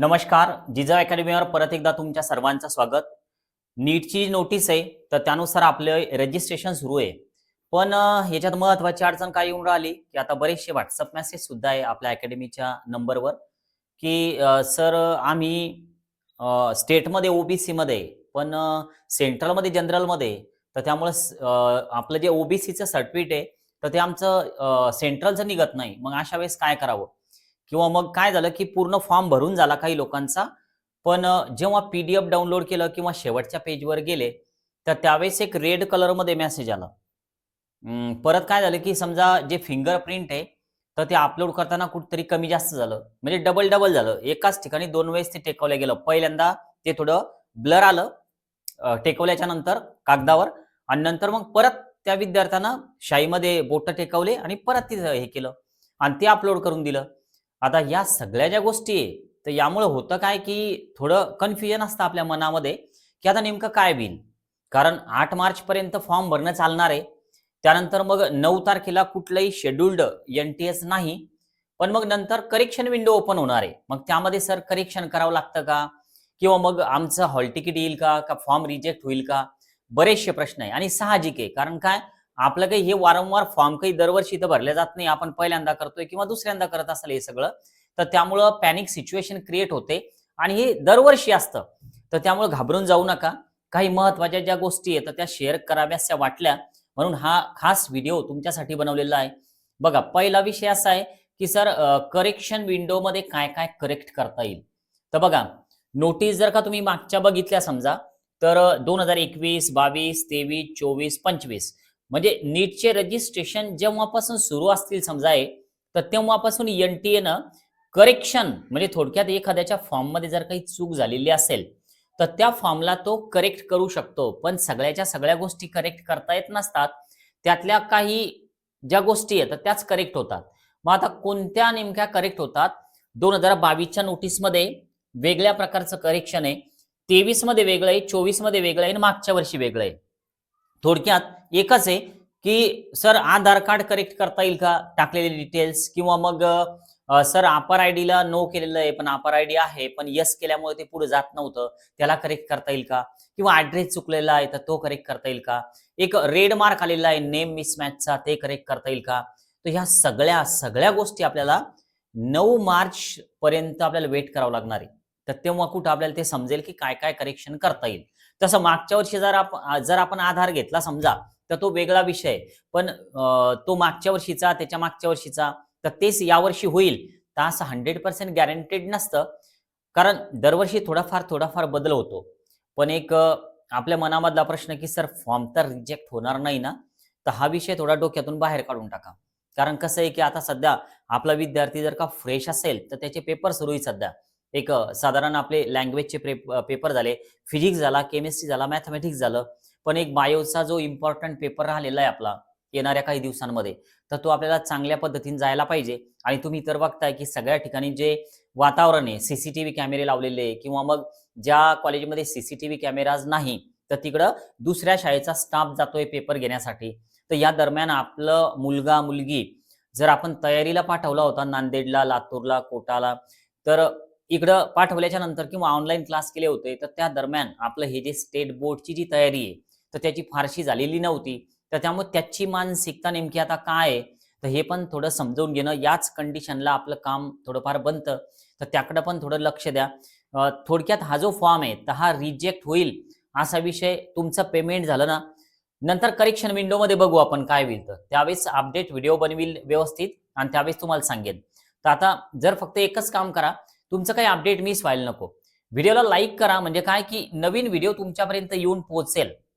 नमस्कार. जिजा अकॅडमीवर परत एकदा तुमच्या सर्वांचं स्वागत. नीटची नोटीस आहे, तर त्यानुसार आपलं रजिस्ट्रेशन सुरू आहे. पण ह्याच्यात महत्त्वाची अडचण काय येऊन राहिली, की आता बरेचसे WhatsApp मेसेज सुद्धा आहे आपल्या अकॅडमीच्या नंबरवर, की सर आम्ही स्टेटमध्ये ओबीसीमध्ये आहे, पण सेंट्रलमध्ये जनरलमध्ये आहे. तर त्यामुळं आपलं जे ओबीसीचं सर्टिफिकेट आहे, तर ते आमचं सेंट्रलचं निघत नाही. मग अशा वेळेस काय करावं? किंवा मग काय झालं, की पूर्ण फॉर्म भरून झाला काही लोकांचा. पण जेव्हा पी-डी-एफ डाउनलोड केलं किंवा शेवटच्या पेजवर गेले, तर त्यावेळेस एक रेड कलरमध्ये मेसेज आला. परत काय झालं, की समजा जे फिंगरप्रिंट आहे, तर ते अपलोड करताना कुठेतरी कमी जास्त झालं. म्हणजे डबल-डबल झालं. एकाच ठिकाणी 2 वेळेस ते टेकवलं गेलं. पहिल्यांदा ते थोडं ब्लर आलं टेकवल्याच्या नंतर कागदावर आणि नंतर मग परत त्या विद्यार्थ्यानं शाईमध्ये बोटं टेकवले आणि परत ते हे केलं आणि ते अपलोड करून दिलं. आता या सगळ्या ज्या गोष्टी आहे, तर यामुळे होतं काय, की थोडं कन्फ्युजन असतं आपल्या मनामध्ये, की आता नेमकं काय होईल? कारण 8 मार्चपर्यंत फॉर्म भरणं चालणार आहे. त्यानंतर मग 9 तारखेला कुठलंही शेड्यूल्ड एन-टी-एस नाही. पण मग नंतर करेक्शन विंडो ओपन होणार आहे. मग त्यामध्ये सर करेक्शन करावं लागतं का? किंवा मग आमचं हॉल तिकीट येईल का? का फॉर्म रिजेक्ट होईल का? बरेचसे प्रश्न आहे आणि साहजिक आहे. कारण काय आपलं काही हे वारंवार फॉर्म काही दरवर्षी तर भरले जात नाही. आपण पहिल्यांदा करतोय किंवा दुसऱ्यांदा करत असाल हे सगळं. तर त्यामुळं पॅनिक सिच्युएशन क्रिएट होते आणि हे दरवर्षी असतं. तर त्यामुळे घाबरून जाऊ नका. काही महत्त्वाच्या ज्या गोष्टी आहेत, तर त्या शेअर कराव्याशा वाटल्या म्हणून हा खास व्हिडिओ तुमच्यासाठी बनवलेला आहे. बघा पहिला विषय असा आहे, की सर करेक्शन विंडोमध्ये काय-काय करेक्ट करता येईल? तर बघा नोटीस जर का तुम्ही मागच्या बघितल्या समजा, तर 2021, 22, 23, 24, 25 म्हणजे नीटचे रजिस्ट्रेशन जेव्हापासून सुरू असतील समजा हे, तर तेव्हापासून एन-टी-एनं करेक्शन म्हणजे थोडक्यात एखाद्याच्या फॉर्ममध्ये जर काही चूक झालेली असेल, तर त्या फॉर्मला तो करेक्ट करू शकतो. पण सगळ्याच्या सगळ्या गोष्टी करेक्ट करता येत नसतात. त्यातल्या काही ज्या गोष्टी आहेत, तर त्याच करेक्ट होतात. मग आता कोणत्या नेमक्या करेक्ट होतात? 2022च्या नोटीसमध्ये वेगळ्या प्रकारचं करेक्शन आहे. 23 मध्ये वेगळं आहे, 24 मध्ये वेगळं आहे आणि मागच्या वर्षी वेगळं आहे. थोडक्यात एकच आहे, की सर आधार कार्ड करेक्ट करता येईल का? टाकलेले डिटेल्स किंवा मग सर अपर आयडीला नो केलेलं आहे, पण अपर आयडी आहे, पण येस केल्यामुळे ते पुढे जात नव्हतं. त्याला करेक्ट करता येईल का? किंवा ॲड्रेस चुकलेला आहे, तर तो करेक्ट करता येईल का? एक रेड मार्क आलेला आहे नेम मिसमॅचचा, ते करेक्ट करता येईल का? तर ह्या सगळ्या गोष्टी आपल्याला 9 मार्चपर्यंत आपल्याला वेट करावं लागणार आहे. तर तेव्हा कुठं आपल्याला ते समजेल, की काय-काय करेक्शन करता येईल. तसं मागच्या वर्षी जर आपण आधार घेतला समजा, तर तो वेगळा विषय आहे. पण तो मागच्या वर्षीचा, त्याच्या मागच्या वर्षीचा, तर तेच यावर्षी होईल, तर असं 100% गॅरंटेड नसतं. कारण दरवर्षी थोडाफार बदल होतो. पण एक आपल्या मनामधला प्रश्न, की सर फॉर्म तर रिजेक्ट होणार नाही ना? तर हा विषय थोडा डोक्यातून बाहेर काढून टाका. कारण कसं आहे, की आता सध्या आपला विद्यार्थी जर का फ्रेश असेल, तर त्याचे पेपर सुरू आहेत सध्या. एक साधारण आपले लँग्वेजचे पेपर झाले, फिजिक्स झाला, केमिस्ट्री झाला, मॅथेमॅटिक्स झालं. पण एक बायोचा जो इम्पोर्टंट पेपर राहिलेला आहे आपला, येणाऱ्या काही दिवसांमध्ये, तर तो आपल्याला चांगल्या पद्धतीने जायला पाहिजे. आणि तुम्ही तर बघताय, की सगळ्या ठिकाणी जे वातावरण आहे, सीसीटीव्ही कॅमेरे लावलेले आहे किंवा मग ज्या कॉलेजमध्ये सीसीटीव्ही कॅमेराज नाही, तर तिकडं दुसऱ्या शाळेचा स्टाफ जातोय पेपर घेण्यासाठी. तर या दरम्यान आपलं मुलगा-मुलगी जर आपण तयारीला पाठवला होता नांदेडला, लातूरला, कोटाला, तर इकडं पाठवल्याच्या नंतर किंवा ऑनलाईन क्लास केले होते, तर त्या दरम्यान आपलं हे जे स्टेट बोर्डची जी तयारी आहे, तर त्याची फारशी झालेली नव्हती. तर त्यामुळे त्याची मानसिकता नेमकी आता काय आहे, तर हे पण थोडं समजावून घेणं याच कंडिशनला आपलं काम थोडंफार बनतं. तर त्याकडं पण थोडं लक्ष द्या. थोडक्यात हा जो फॉर्म आहे, तर हा रिजेक्ट होईल असा विषय तुमचं पेमेंट झालं ना, नंतर करेक्शन विंडोमध्ये बघू आपण काय होईल तर. त्यावेळेस अपडेट व्हिडिओ बनवील व्यवस्थित आणि त्यावेळेस तुम्हाला सांगेन. तर आता जर फक्त एकच काम करा, तुमचं काही अपडेट मिस व्हायला नको. व्हिडिओला लाईक करा म्हणजे काय, की नवीन व्हिडिओ तुमच्यापर्यंत येऊन पोहोचेल